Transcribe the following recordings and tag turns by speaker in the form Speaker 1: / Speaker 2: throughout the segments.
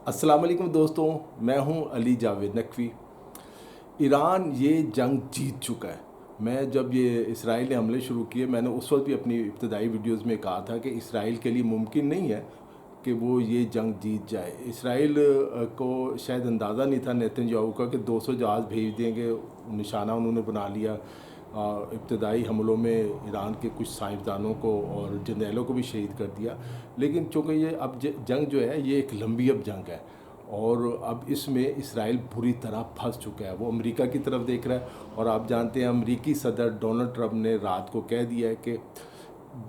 Speaker 1: السلام علیکم دوستوں، میں ہوں علی جاوید نقوی۔ ایران یہ جنگ جیت چکا ہے۔ میں جب یہ اسرائیل نے حملے شروع کیے، میں نے اس وقت بھی اپنی ابتدائی ویڈیوز میں کہا تھا کہ اسرائیل کے لیے ممکن نہیں ہے کہ وہ یہ جنگ جیت جائے۔ اسرائیل کو شاید اندازہ نہیں تھا نیتن یاہو کا کہ 200 جہاز بھیج دیں گے، نشانہ انہوں نے بنا لیا۔ ابتدائی حملوں میں ایران کے کچھ سائنسدانوں کو اور جرنیلوں کو بھی شہید کر دیا، لیکن چونکہ یہ اب جنگ جو ہے یہ ایک لمبی اب جنگ ہے، اور اب اس میں اسرائیل بری طرح پھنس چکا ہے۔ وہ امریکہ کی طرف دیکھ رہا ہے، اور آپ جانتے ہیں امریکی صدر ڈونلڈ ٹرمپ نے رات کو کہہ دیا ہے کہ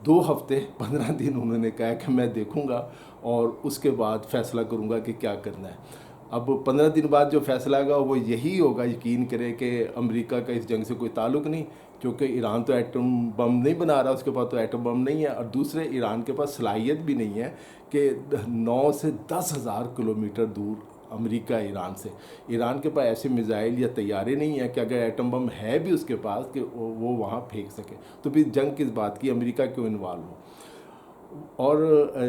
Speaker 1: 2 ہفتے 15 دن انہوں نے کہا کہ میں دیکھوں گا اور اس کے بعد فیصلہ کروں گا کہ کیا کرنا ہے۔ اب 15 دن بعد جو فیصلہ آگا وہ یہی ہوگا، یقین کرے کہ امریکہ کا اس جنگ سے کوئی تعلق نہیں، کیونکہ ایران تو ایٹم بم نہیں بنا رہا، اس کے پاس تو ایٹم بم نہیں ہے، اور دوسرے ایران کے پاس صلاحیت بھی نہیں ہے کہ 9 سے 10 ہزار کلومیٹر دور امریکہ ایران سے، ایران کے پاس ایسے میزائل یا طیارے نہیں ہیں کہ اگر ایٹم بم ہے بھی اس کے پاس کہ وہ وہاں پھینک سکے۔ تو پھر جنگ کس بات کی، امریکہ کیوں انوالو ہو؟ اور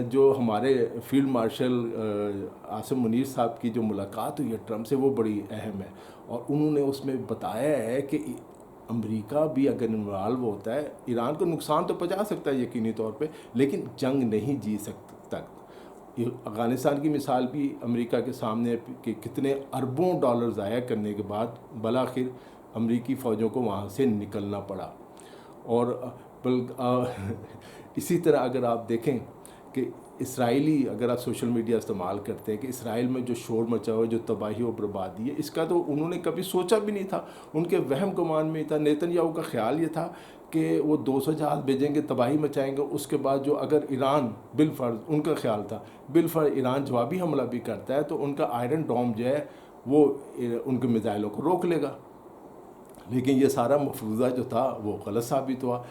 Speaker 1: جو ہمارے فیلڈ مارشل عاصم منیر صاحب کی جو ملاقات ہوئی ہے ٹرمپ سے، وہ بڑی اہم ہے، اور انہوں نے اس میں بتایا ہے کہ امریکہ بھی اگر انوالو ہوتا ہے، ایران کو نقصان تو پہنچا سکتا ہے یقینی طور پہ، لیکن جنگ نہیں جیت سکتا۔ افغانستان کی مثال بھی امریکہ کے سامنے ہے کہ کتنے اربوں ڈالر ضائع کرنے کے بعد بالآخر امریکی فوجوں کو وہاں سے نکلنا پڑا۔ اور اسی طرح اگر آپ دیکھیں کہ اسرائیلی، اگر آپ سوشل میڈیا استعمال کرتے ہیں، کہ اسرائیل میں جو شور مچا ہوا ہے، جو تباہی و بربادی ہے، اس کا تو انہوں نے کبھی سوچا بھی نہیں تھا، ان کے وہم گمان میں ہی تھا۔ نیتن یاہو کا خیال یہ تھا کہ وہ 200 جہاز بھیجیں گے، تباہی مچائیں گے، اس کے بعد جو اگر ایران بالفرض، ان کا خیال تھا بالفرض ایران جوابی حملہ بھی کرتا ہے تو ان کا آئرن ڈوم جو ہے وہ ان کے میزائلوں کو روک لے گا، لیکن یہ سارا مفروضہ جو تھا وہ غلط ثابت ہوا۔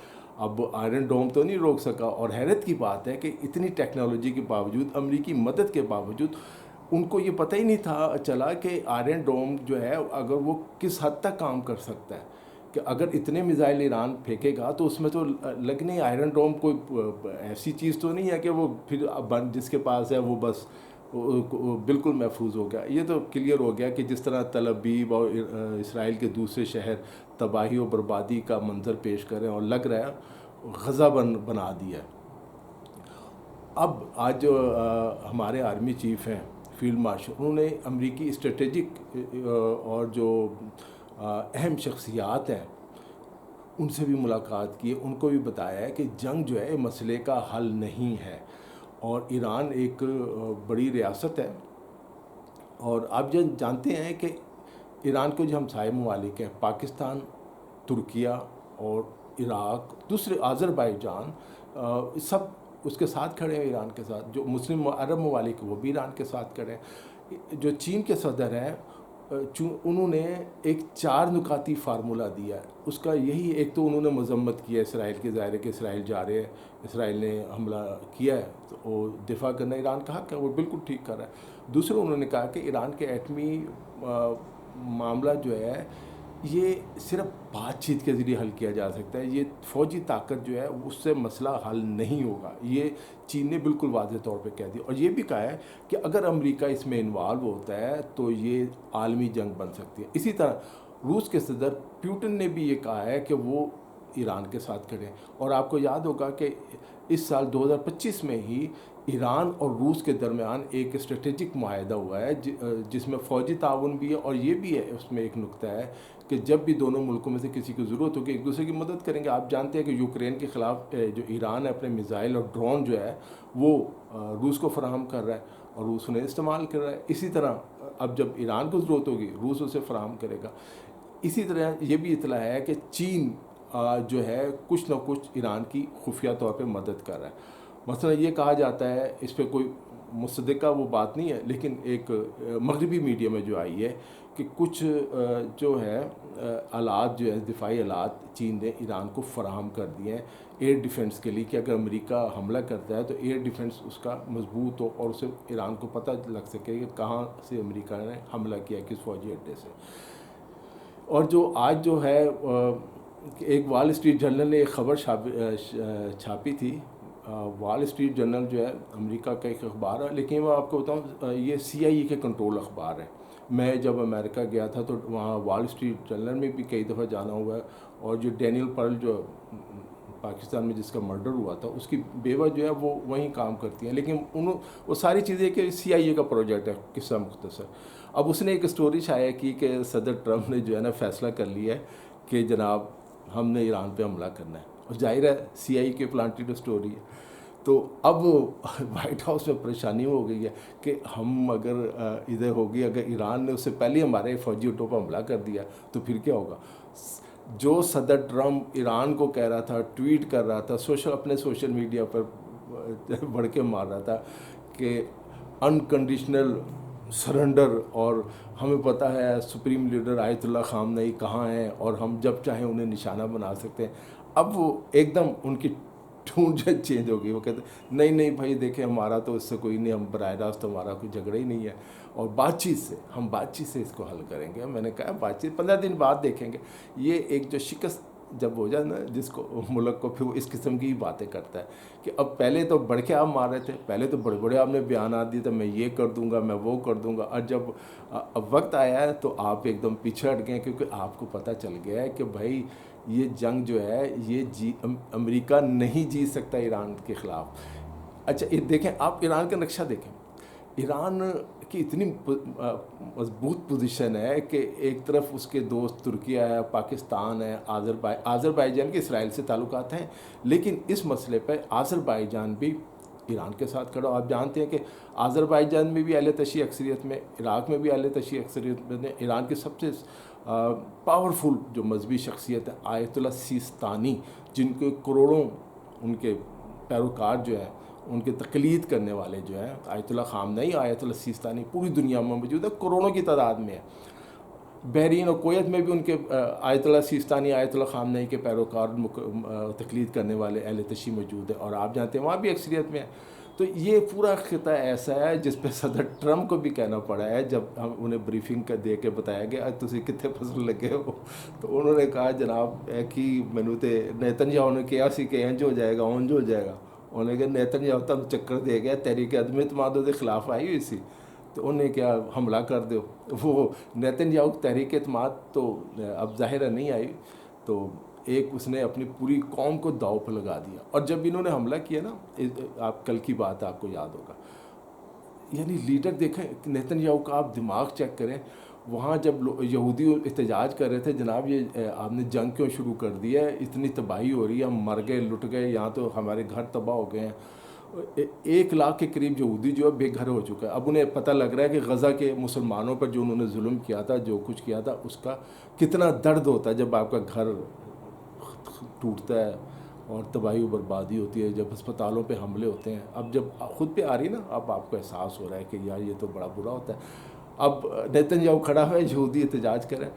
Speaker 1: اب آئرن ڈوم تو نہیں روک سکا، اور حیرت کی بات ہے کہ اتنی ٹیکنالوجی کے باوجود، امریکی مدد کے باوجود، ان کو یہ پتہ ہی نہیں تھا چلا کہ آئرن ڈوم جو ہے اگر وہ کس حد تک کام کر سکتا ہے، کہ اگر اتنے میزائل ایران پھینکے گا تو اس میں تو لگنے، آئرن ڈوم کوئی ایسی چیز تو نہیں ہے کہ وہ پھر جس کے پاس ہے وہ بس بالکل محفوظ ہو گیا۔ یہ تو کلیئر ہو گیا کہ جس طرح تل ابیب اور اسرائیل کے دوسرے شہر تباہی و بربادی کا منظر پیش کریں، اور لگ رہا ہے غزہ بنا دیا ہے۔ اب آج جو ہمارے آرمی چیف ہیں، فیلڈ مارشل، انہوں نے امریکی اسٹریٹجک اور جو اہم شخصیات ہیں ان سے بھی ملاقات کی ہے، ان کو بھی بتایا ہے کہ جنگ جو ہے مسئلے کا حل نہیں ہے، اور ایران ایک بڑی ریاست ہے، اور آپ جانتے ہیں کہ ایران کے جو ہمسائے ممالک ہیں، پاکستان، ترکیہ اور عراق، دوسرے آذربائیجان، سب اس کے ساتھ کھڑے ہیں ایران کے ساتھ۔ جو مسلم عرب ممالک وہ بھی ایران کے ساتھ کھڑے ہیں۔ جو چین کے صدر ہیں، انہوں نے ایک 4 نکاتی فارمولہ دیا ہے، اس کا یہی ایک تو انہوں نے مذمت کی ہے اسرائیل کے، ظاہر ہے کہ اسرائیل جا رہے ہیں، اسرائیل نے حملہ کیا ہے تو وہ دفاع کرنا ایران کا حق ہے، وہ بالکل ٹھیک کر رہا ہے۔ دوسرے انہوں نے کہا کہ ایران کے ایٹمی معاملہ جو ہے یہ صرف بات چیت کے ذریعے حل کیا جا سکتا ہے، یہ فوجی طاقت جو ہے اس سے مسئلہ حل نہیں ہوگا، یہ چین نے بالکل واضح طور پہ کہہ دیا۔ اور یہ بھی کہا ہے کہ اگر امریکہ اس میں انوالو ہوتا ہے تو یہ عالمی جنگ بن سکتی ہے۔ اسی طرح روس کے صدر پیوٹن نے بھی یہ کہا ہے کہ وہ ایران کے ساتھ کھڑے ہیں، اور آپ کو یاد ہوگا کہ اس سال 2025 میں ہی ایران اور روس کے درمیان ایک اسٹریٹجک معاہدہ ہوا ہے جس میں فوجی تعاون بھی ہے، اور یہ بھی ہے اس میں ایک نقطہ ہے کہ جب بھی دونوں ملکوں میں سے کسی کو ضرورت ہوگی ایک دوسرے کی مدد کریں گے۔ آپ جانتے ہیں کہ یوکرین کے خلاف جو ایران ہے اپنے میزائل اور ڈرون جو ہے وہ روس کو فراہم کر رہا ہے، اور روس انہیں استعمال کر رہا ہے۔ اسی طرح اب جب ایران کو ضرورت ہوگی روس اسے فراہم کرے گا۔ اسی طرح یہ بھی اطلاع ہے کہ چین جو ہے کچھ نہ کچھ ایران کی خفیہ طور پہ مدد کر رہا ہے۔ مثلا یہ کہا جاتا ہے، اس پہ کوئی مصدقہ وہ بات نہیں ہے، لیکن ایک مغربی میڈیا میں جو آئی ہے کہ کچھ جو ہے آلات جو ہے دفاعی آلات چین نے ایران کو فراہم کر دیے ہیں ایئر ڈیفنس کے لیے، کہ اگر امریکہ حملہ کرتا ہے تو ایئر ڈیفنس اس کا مضبوط ہو اور اسے ایران کو پتہ لگ سکے کہ کہاں سے امریکہ نے حملہ کیا، کس فوجی اڈے سے۔ اور جو آج جو ہے ایک وال اسٹریٹ جرنل نے ایک خبر چھاپی تھی وال اسٹریٹ جرنل جو ہے امریکہ کا ایک اخبار ہے، لیکن میں آپ کو بتاؤں یہ CIA کے کنٹرول اخبار ہے. میں جب امریکہ گیا تھا تو وہاں وال اسٹریٹ جرنل میں بھی کئی دفعہ جانا ہوا ہے. اور جو ڈینیل پرل جو پاکستان میں جس کا مرڈر ہوا تھا اس کی بیوہ جو ہے وہ وہیں کام کرتی ہیں، لیکن وہ ساری چیزیں کہ CIA کا پروجیکٹ ہے. قصہ مختصر، اب اس نے ایک اسٹوری شائع کی کہ صدر ٹرمپ نے جو ہے نا فیصلہ کر لیا ہے کہ جناب ہم نے ایران پہ حملہ کرنا ہے، اور ظاہر ہے CIA کے پلانٹیڈ اسٹوری ہے. تو اب وائٹ ہاؤس میں پریشانی ہو گئی ہے کہ ہم اگر ادھر ہوگی، اگر ایران نے اس سے پہلے ہمارے فوجی اڈوں پر حملہ کر دیا تو پھر کیا ہوگا. جو صدر ٹرمپ ایران کو کہہ رہا تھا، ٹویٹ کر رہا تھا، اپنے سوشل میڈیا پر بڑھ کے مار رہا تھا کہ انکنڈیشنل سرنڈر، اور ہمیں پتہ ہے سپریم لیڈر آیت اللہ خامنئی کہاں ہیں اور ہم جب چاہیں انہیں نشانہ بنا سکتے ہیں. اب وہ ایک دم ان کی ٹون جو چینج ہو گئی. وہ کہتے ہیں نہیں بھائی دیکھیں ہمارا تو اس سے کوئی نہیں، ہم براہ راست ہمارا کوئی جھگڑا ہی نہیں ہے، اور بات چیت سے اس کو حل کریں گے. میں نے کہا بات چیت 15 دن بعد دیکھیں گے. یہ ایک جو شکست جب ہو جائے نا جس کو ملک کو، پھر وہ اس قسم کی باتیں کرتا ہے کہ اب پہلے تو بڑھ کے آپ مار رہے تھے، پہلے تو بڑے بڑے آپ نے بیانات دیے تھے میں یہ کر دوں گا، میں وہ کر دوں گا، اور جب اب وقت آیا ہے تو آپ ایک دم پیچھے ہٹ گئے، کیونکہ آپ کو پتہ چل گیا ہے کہ بھائی یہ جنگ جو ہے یہ امریکہ نہیں جیت سکتا ایران کے خلاف. اچھا یہ دیکھیں آپ ایران کا نقشہ دیکھیں، ایران کی اتنی مضبوط پوزیشن ہے کہ ایک طرف اس کے دوست ترکیہ ہے، پاکستان ہے، آذربائیجان کے اسرائیل سے تعلقات ہیں، لیکن اس مسئلے پہ آذربائیجان بھی ایران کے ساتھ کھڑا. آپ جانتے ہیں کہ آذربائیجان میں بھی اہل تشیع اکثریت میں، عراق میں بھی اہل تشیع اکثریت میں. ایران کے سب سے پاورفل جو مذہبی شخصیت ہے آیت اللہ سیستانی، جن کے کروڑوں ان کے پیروکار جو ہیں، ان کے تقلید کرنے والے جو ہیں، آیت اللہ خامنئی، آیت اللہ سیستانی پوری دنیا میں موجود ہے، کروڑوں کی تعداد میں ہے. بحرین اور کویت میں بھی ان کے آیت اللہ سیستانی، آیت اللہ خامنئی کے پیروکار تقلید کرنے والے اہل تشیع موجود ہیں، اور آپ جانتے ہیں وہاں بھی اکثریت میں ہے. تو یہ پورا خطہ ایسا ہے جس پہ صدر ٹرمپ کو بھی کہنا پڑا ہے جب ہم انہیں بریفنگ کا دے کے بتایا گیا تسی کتنے فصل لگے ہو، تو انہوں نے کہا جناب کہ مینو تے نیتنیاہو نے کہا سی کہ انج ہو جائے گا اونج ہو جائے گا. انہوں نے کہا نیتنیاہو تب چکر دے گیا، تحریک عدم اعتماد کے خلاف آئی ہوئی سی، تو انہیں کیا حملہ کر دو. وہ نیتنیاہو تحریک اعتماد تو اب ظاہر نہیں آئی، تو ایک اس نے اپنی پوری قوم کو داؤ پہ لگا دیا. اور جب انہوں نے حملہ کیا نا، آپ کل کی بات آپ کو یاد ہوگا، یعنی لیڈر دیکھیں نیتنیاہو کا، آپ دماغ چیک کریں. وہاں جب یہودی احتجاج کر رہے تھے جناب یہ آپ نے جنگ کیوں شروع کر دی ہے، اتنی تباہی ہو رہی ہے، ہم مر گئے لٹ گئے، یہاں تو ہمارے گھر تباہ ہو گئے ہیں. 1 لاکھ کے قریب یہودی جو ہے بے گھر ہو چکا ہے. اب انہیں پتہ لگ رہا ہے کہ غزہ کے مسلمانوں پر جو انہوں نے ظلم کیا تھا، جو کچھ کیا تھا، اس کا کتنا درد ہوتا ہے جب آپ کا گھر ٹوٹتا ہے اور تباہی و بربادی ہوتی ہے، جب ہسپتالوں پہ حملے ہوتے ہیں. اب جب خود پہ آ رہی نا، اب آپ کو احساس ہو رہا ہے کہ یار یہ تو بڑا برا ہوتا ہے. اب نیتنیاہو کھڑا ہے، یہودی احتجاج کریں،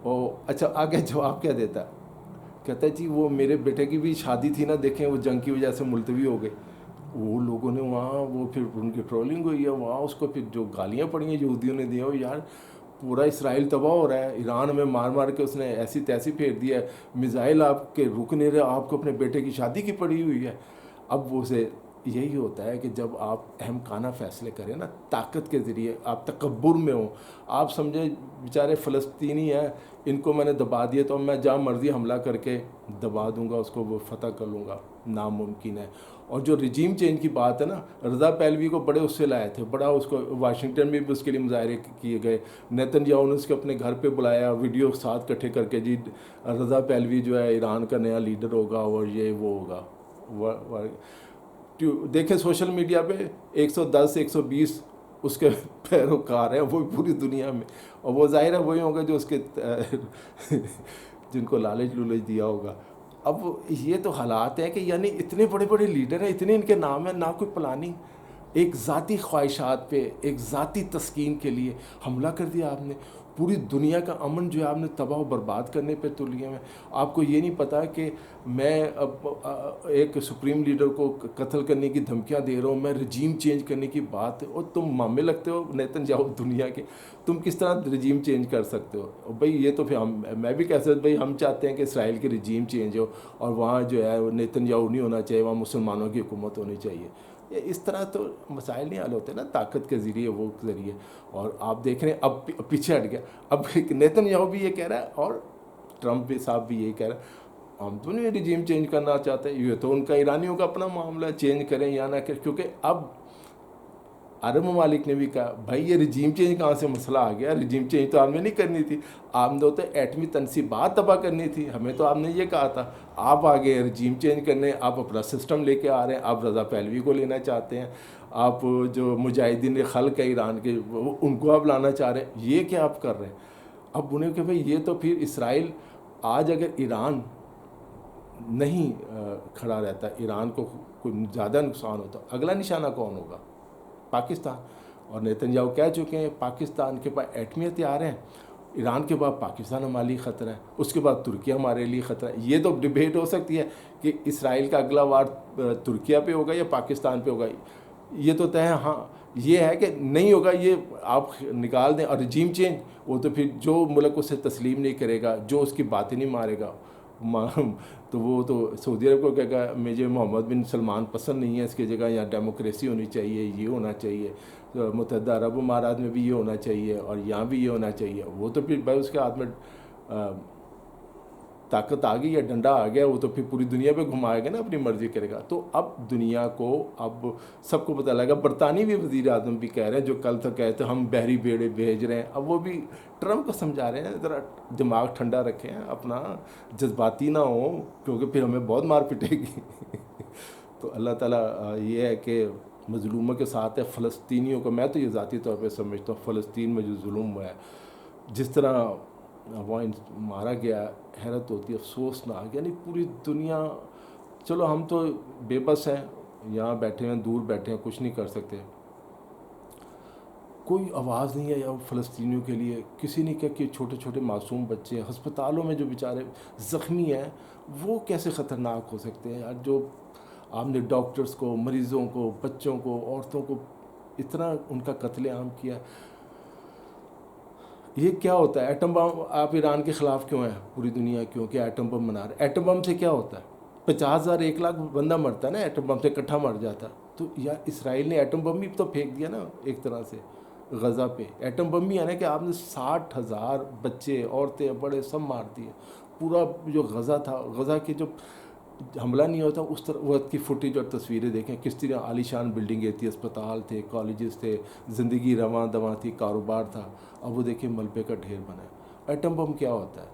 Speaker 1: اور اچھا آگے جواب کیا دیتا ہے، کہتا ہے جی وہ میرے بیٹے کی بھی شادی تھی نا، دیکھیں وہ جنگ کی وجہ سے ملتوی ہو گئی. وہ لوگوں نے وہاں وہ پھر ان کی ٹرولنگ ہوئی ہے وہاں، اس کو پھر جو گالیاں پڑی ہیں یہودیوں نے دیا، وہ یار پورا اسرائیل تباہ ہو رہا ہے، ایران میں مار مار کے اس نے ایسی تیسی پھیر دیا ہے، میزائل آپ کے رک نہیں رہے، آپ کو اپنے بیٹے کی شادی کی پڑی ہوئی ہے. اب وہ سے یہی ہوتا ہے کہ جب آپ اہم کانہ فیصلے کریں نا طاقت کے ذریعے، آپ تکبر میں ہوں، آپ سمجھے بیچارے فلسطینی ہیں، ان کو میں نے دبا دیا تو میں جہاں مرضی حملہ کر کے دبا دوں گا، اس کو وہ فتح کر لوں گا، ناممکن ہے. اور جو رجیم چینج کی بات ہے نا، رضا پہلوی کو بڑے اس سے لائے تھے، بڑا اس کو واشنگٹن میں بھی اس کے لیے مظاہرے کیے گئے. نیتنیاہو نے اس کے اپنے گھر پہ بلایا، ویڈیو ساتھ کٹھے کر کے، جی رضا پہلوی جو ہے ایران کا نیا لیڈر ہوگا اور یہ وہ ہوگا. دیکھیں سوشل میڈیا پہ 110 120 اس کے پیروکار ہیں، وہ پوری دنیا میں، اور وہ ظاہر ہے وہی ہوں گے جو اس کے جن کو لالچ لولچ دیا ہوگا. اب یہ تو حالات ہیں کہ یعنی اتنے بڑے بڑے لیڈر ہیں، اتنے ان کے نام ہیں، نہ کوئی پلاننگ، ایک ذاتی خواہشات پہ، ایک ذاتی تسکین کے لیے حملہ کر دیا آپ نے. پوری دنیا کا امن جو ہے آپ نے تباہ و برباد کرنے پہ تلے ہوئے. آپ کو یہ نہیں پتا کہ میں اب ایک سپریم لیڈر کو قتل کرنے کی دھمکیاں دے رہا ہوں, میں رجیم چینج کرنے کی بات, اور تم مامے لگتے ہو نیتن یاہو دنیا کے, تم کس طرح رجیم چینج کر سکتے ہو بھائی؟ یہ تو پھر میں بھی کہہ سکتا بھائی ہم چاہتے ہیں کہ اسرائیل کی رجیم چینج ہو اور وہاں جو ہے نیتن یاہو نہیں ہونا چاہیے, وہاں مسلمانوں کی حکومت ہونی چاہیے. اس طرح تو مسائل نہیں حل ہوتے نا طاقت کے ذریعے, وہ ذریعے. اور آپ دیکھ رہے ہیں اب پیچھے ہٹ گیا, اب نیتن یاہو بھی یہ کہہ رہا ہے اور ٹرمپ بھی صاحب بھی یہی کہہ رہا ہے ہم تو نہیں رجیم چینج کرنا چاہتے. یہ تو ان کا ایرانیوں کا اپنا معاملہ ہے, چینج کریں یا نہ کریں, کیونکہ اب عرب ممالک نے بھی کہا بھائی یہ رجیم چینج کہاں سے مسئلہ آ گیا, رجیم چینج تو آپ نے نہیں کرنی تھی, آپ نے تو ایٹمی تنصیبات تباہ کرنی تھی, ہمیں تو آپ نے یہ کہا تھا. آپ آگے رجیم چینج کرنے, آپ اپنا سسٹم لے کے آ رہے ہیں, آپ رضا پہلوی کو لینا چاہتے ہیں, آپ جو مجاہدین خلق ہے ایران کے ان کو آپ لانا چاہ رہے ہیں. یہ کیا آپ کر رہے ہیں؟ اب انہیں کہ بھائی یہ تو پھر اسرائیل آج اگر ایران نہیں کھڑا رہتا, ایران کو کوئی زیادہ نقصان ہوتا, اگلا نشانہ کون ہوگا؟ پاکستان. اور نیتن یاہو کہہ چکے ہیں پاکستان کے پاس ایٹمی ہتھیار ہیں, ایران کے بعد پاکستان ہمارے لیے خطرہ ہے, اس کے بعد ترکیہ ہمارے لیے خطرہ ہے. یہ تو ڈبیٹ ہو سکتی ہے کہ اسرائیل کا اگلا وار ترکیہ پہ ہوگا یا پاکستان پہ ہوگا, یہ تو طے ہے. ہاں یہ ہے کہ نہیں ہوگا, یہ آپ نکال دیں. اور رجیم چینج وہ تو پھر جو ملک اسے تسلیم نہیں کرے گا, جو اس کی باتیں نہیں مارے گا, تو وہ تو سعودی عرب کو کہے گا مجھے محمد بن سلمان پسند نہیں ہے, اس کی جگہ یہاں ڈیموکریسی ہونی چاہیے, یہ ہونا چاہیے, متحدہ عرب امارات میں بھی یہ ہونا چاہیے اور یہاں بھی یہ ہونا چاہیے. وہ تو پھر بھائی اس کے ہاتھ میں طاقت آ گئی یا ڈنڈا آ گیا, وہ تو پھر پوری دنیا پہ گھمائے گا نا, اپنی مرضی کرے گا. تو اب دنیا کو اب سب کو پتہ لگا. برطانوی وزیر اعظم بھی کہہ رہے ہیں جو کل تک کہتے ہم بحری بیڑے بھیج رہے ہیں, اب وہ بھی ٹرمپ کو سمجھا رہے ہیں ذرا دماغ ٹھنڈا رکھیں, اپنا جذباتی نہ ہوں, کیونکہ پھر ہمیں بہت مار پٹے گی. تو اللہ تعالیٰ یہ ہے کہ مظلوموں کے ساتھ ہے. فلسطینیوں کو میں تو یہ ذاتی طور پہ سمجھتا ہوں فلسطین میں جو ظلم ہوا ہے, جس طرح وہاں مارا گیا, حیرت ہوتی ہے, افسوسناک. یعنی پوری دنیا, چلو ہم تو بے بس ہیں, یہاں بیٹھے ہیں, دور بیٹھے ہیں, کچھ نہیں کر سکتے, کوئی آواز نہیں ہے یا فلسطینیوں کے لیے. کسی نے کہا کہ چھوٹے چھوٹے معصوم بچے ہسپتالوں میں جو بیچارے زخمی ہیں, وہ کیسے خطرناک ہو سکتے ہیں یار؟ جو آپ نے ڈاکٹرز کو, مریضوں کو, بچوں کو, عورتوں کو اتنا ان کا قتل عام کیا. یہ کیا ہوتا ہے؟ ایٹم بم آپ ایران کے خلاف کیوں ہیں پوری دنیا, کیوں کہ ایٹم بم بنا رہے. ایٹم بم سے کیا ہوتا ہے؟ 50,000 1 لاکھ بندہ مرتا ہے نا, ایٹم بم سے اکٹھا مر جاتا. تو یار اسرائیل نے ایٹم بم بھی تو پھینک دیا نا ایک طرح سے غزہ پہ. ایٹم بم بھی ہے نا کہ آپ نے 60,000 بچے, عورتیں, بڑے سب مار دیے. پورا جو غزہ تھا, غزہ کے جو حملہ نہیں ہوتا اس طرح وقت کی فوٹیج اور تصویریں دیکھیں کس طرح عالی شان بلڈنگیں تھیں, اسپتال تھے, کالجز تھے, زندگی رواں دواں تھی, کاروبار تھا. اب وہ دیکھیں ملبے کا ڈھیر بنا ہے. ایٹم بم کیا ہوتا ہے؟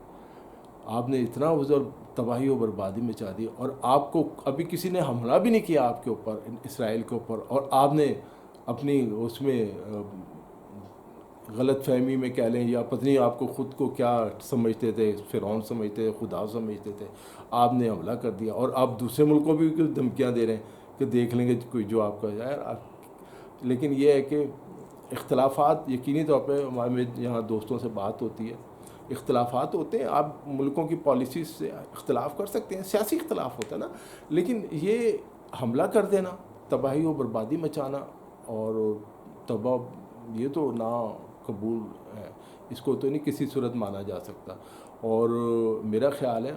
Speaker 1: آپ نے اتنا وزر تباہی و بربادی مچا دی, اور آپ کو ابھی کسی نے حملہ بھی نہیں کیا آپ کے اوپر, اسرائیل کے اوپر, اور آپ نے اپنی اس میں غلط فہمی میں کہہ لیں یا پتہ نہیں آپ کو خود کو کیا سمجھتے تھے, فرعون سمجھتے تھے, خدا سمجھتے تھے, آپ نے حملہ کر دیا. اور آپ دوسرے ملکوں بھی دھمکیاں دے رہے ہیں کہ دیکھ لیں گے کوئی جو آپ کا یار. لیکن یہ ہے کہ اختلافات یقینی طور پہ ہمارے یہاں دوستوں سے بات ہوتی ہے, اختلافات ہوتے ہیں, آپ ملکوں کی پالیسیز سے اختلاف کر سکتے ہیں, سیاسی اختلاف ہوتا ہے نا, لیکن یہ حملہ کر دینا, تباہی و بربادی مچانا اور تباہ, یہ تو نا قبول ہے, اس کو تو نہیں کسی صورت مانا جا سکتا. اور میرا خیال ہے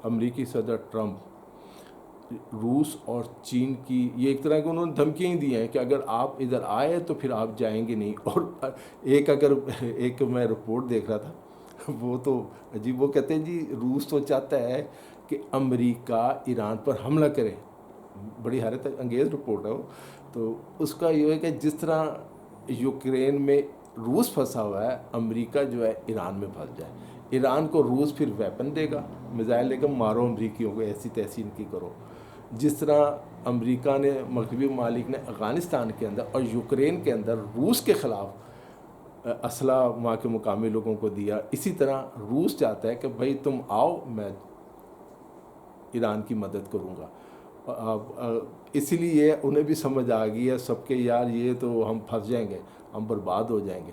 Speaker 1: امریکی صدر ٹرمپ روس اور چین کی یہ ایک طرح کی انہوں نے دھمکیاں ہی دی ہیں کہ اگر آپ ادھر آئے تو پھر آپ جائیں گے نہیں. اور ایک میں رپورٹ دیکھ رہا تھا, وہ تو عجیب, وہ کہتے ہیں جی روس تو چاہتا ہے کہ امریکہ ایران پر حملہ کرے. بڑی حیرت انگیز رپورٹ ہے وہ. تو اس کا یہ ہے کہ جس طرح یوکرین میں روس پھنسا ہوا ہے, امریکہ جو ہے ایران میں پھنس جائے. ایران کو روس پھر ویپن دے گا, میزائل دے گا, مارو امریکیوں کو, ایسی تیسی ان کی کرو. جس طرح امریکہ نے, مغربی ممالک نے افغانستان کے اندر اور یوکرین کے اندر روس کے خلاف اسلحہ وہاں کے مقامی لوگوں کو دیا, اسی طرح روس چاہتا ہے کہ بھائی تم آؤ, میں ایران کی مدد کروں گا. اسی لیے انہیں بھی سمجھ آ گئی ہے سب کے, یار یہ تو ہم پھنس جائیں گے, ہم برباد ہو جائیں گے.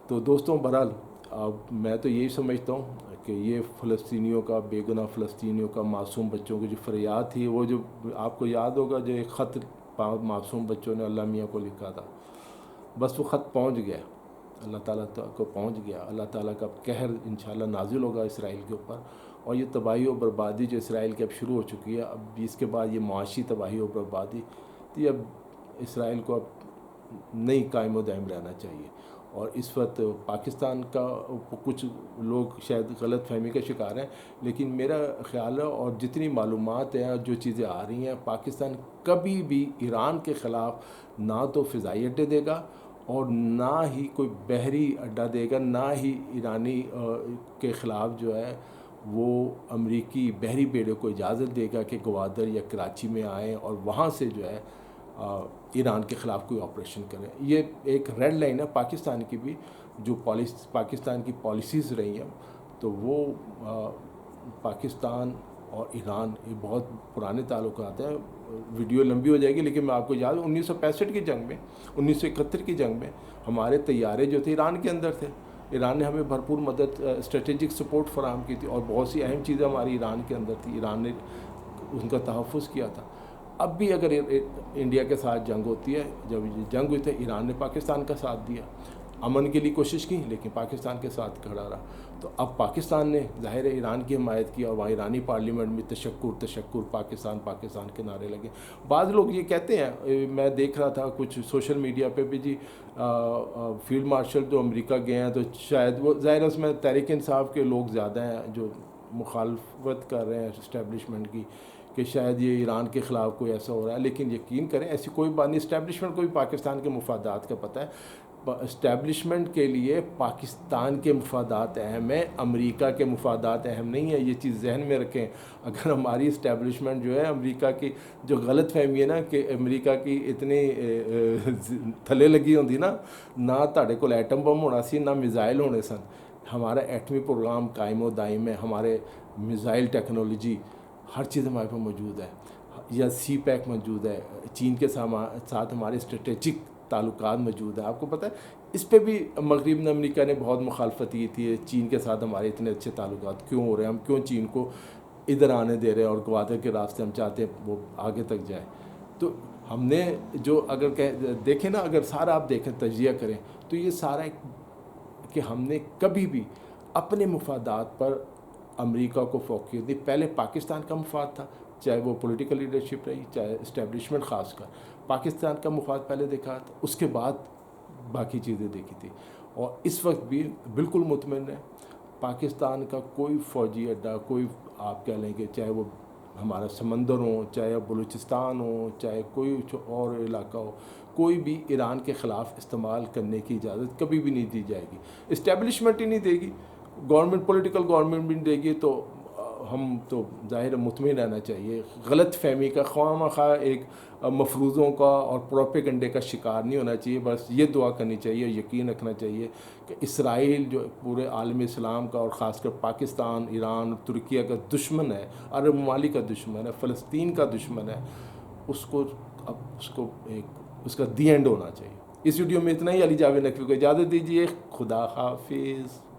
Speaker 1: تو دوستوں بہرحال اب میں تو یہی سمجھتا ہوں کہ یہ فلسطینیوں کا، بے گناہ فلسطینیوں کا، معصوم بچوں کی جو فریاد تھی، وہ جو آپ کو یاد ہوگا جو ایک خط معصوم بچوں نے اللہ میاں کو لکھا تھا، بس وہ خط پہنچ گیا، اللہ تعالیٰ کو پہنچ گیا. اللہ تعالیٰ کا قہر انشاءاللہ نازل ہوگا اسرائیل کے اوپر. اور یہ تباہی و بربادی جو اسرائیل کی اب شروع ہو چکی ہے، اب اس کے بعد یہ معاشی تباہی و بربادی، تو یہ اب اسرائیل کو اب نہیں قائم و دائم رہنا چاہیے. اور اس وقت پاکستان کا کچھ لوگ شاید غلط فہمی کا شکار ہیں، لیکن میرا خیال ہے اور جتنی معلومات ہیں، جو چیزیں آ رہی ہیں، پاکستان کبھی بھی ایران کے خلاف نہ تو فضائی اڈے دے گا اور نہ ہی کوئی بحری اڈا دے گا، نہ ہی ایرانی کے خلاف جو ہے وہ امریکی بحری بیڑے کو اجازت دے گا کہ گوادر یا کراچی میں آئیں اور وہاں سے جو ہے ایران کے خلاف کوئی آپریشن کریں. یہ ایک ریڈ لائن ہے پاکستان کی بھی، جو پاکستان کی پالیسیز رہی ہیں. تو وہ پاکستان اور ایران یہ بہت پرانے تعلقات ہیں. ویڈیو لمبی ہو جائے گی، لیکن میں آپ کو یاد 1965 کی جنگ میں، 1971 کی جنگ میں ہمارے طیارے جو تھے ایران کے اندر تھے. ایران نے ہمیں بھرپور مدد، اسٹریٹجک سپورٹ فراہم کی تھی، اور بہت سی اہم چیزیں ہماری ایران کے اندر تھی. ایران نے ان کا تحفظ کیا تھا. اب بھی اگر انڈیا کے ساتھ جنگ ہوتی ہے، جب جنگ ہوئی تھی ایران نے پاکستان کا ساتھ دیا، امن کے لیے کوشش کی، لیکن پاکستان کے ساتھ کھڑا رہا. تو اب پاکستان نے ظاہر ایران کی حمایت کی، اور وہاں ایرانی پارلیمنٹ میں تشکر پاکستان کے نعرے لگے. بعض لوگ یہ کہتے ہیں، میں دیکھ رہا تھا کچھ سوشل میڈیا پہ بھی، جی فیلڈ مارشل جو امریکہ گئے ہیں تو شاید وہ، ظاہر اس میں تحریک انصاف کے لوگ زیادہ ہیں جو مخالفت کر رہے ہیں اسٹیبلشمنٹ کی، کہ شاید یہ ایران کے خلاف کوئی ایسا ہو رہا ہے. لیکن یقین کریں ایسی کوئی بات نہیں. اسٹیبلشمنٹ کو بھی پاکستان کے مفادات کا پتہ ہے. اسٹیبلشمنٹ کے لیے پاکستان کے مفادات اہم ہیں، امریکہ کے مفادات اہم نہیں ہیں. یہ چیز ذہن میں رکھیں. اگر ہماری اسٹیبلشمنٹ جو ہے، امریکہ کی جو غلط فہمی ہے نا کہ امریکہ کی اتنی تھلے لگی ہوندی نا، نہ تاڑے کو ایٹم بم ہونا سی، نہ میزائل ہونے سن. ہمارا ایٹمی پروگرام قائم و دائم ہے، ہمارے میزائل ٹیکنالوجی ہر چیز ہمارے پاس موجود ہے، یا سی پیک موجود ہے. چین کے ساتھ ہمارے اسٹریٹجک تعلقات موجود ہیں. آپ کو پتہ ہے اس پہ بھی مغرب نے، امریکہ نے بہت مخالفت کی تھی. چین کے ساتھ ہمارے اتنے اچھے تعلقات کیوں ہو رہے ہیں، ہم کیوں چین کو ادھر آنے دے رہے ہیں، اور گوادر کے راستے ہم چاہتے ہیں وہ آگے تک جائے. تو ہم نے جو اگر دیکھیں نا، اگر سارا آپ دیکھیں، تجزیہ کریں، تو یہ سارا کہ ہم نے کبھی بھی اپنے مفادات پر امریکہ کو فوقیت دی. پہلے پاکستان کا مفاد تھا، چاہے وہ پولیٹیکل لیڈرشپ رہی، چاہے اسٹیبلشمنٹ خاص کر پاکستان کا مفاد پہلے دیکھا تھا، اس کے بعد باقی چیزیں دیکھی تھی. اور اس وقت بھی بالکل مطمئن ہے، پاکستان کا کوئی فوجی اڈا، کوئی آپ کہہ لیں کہ چاہے وہ ہمارا سمندر ہو، چاہے بلوچستان ہو، چاہے کوئی اور علاقہ ہو، کوئی بھی ایران کے خلاف استعمال کرنے کی اجازت کبھی بھی نہیں دی جائے گی. اسٹیبلشمنٹ ہی نہیں دے گی، گورنمنٹ، پولیٹیکل گورنمنٹ بھی نہیں دے گی. تو ہم تو ظاہر مطمئن رہنا چاہیے، غلط فہمی کا، خواہ مخواہ ایک مفروضوں کا اور پروپیگنڈے کا شکار نہیں ہونا چاہیے. بس یہ دعا کرنی چاہیے، یقین رکھنا چاہیے کہ اسرائیل جو پورے عالم اسلام کا اور خاص کر پاکستان، ایران، ترکیہ کا دشمن ہے، عرب ممالک کا دشمن ہے، فلسطین کا دشمن ہے، اس کو اب اس کا دی اینڈ ہونا چاہیے. اس ویڈیو میں اتنا ہی. علی جاوید نقوی کو اجازت دیجیے. خدا حافظ.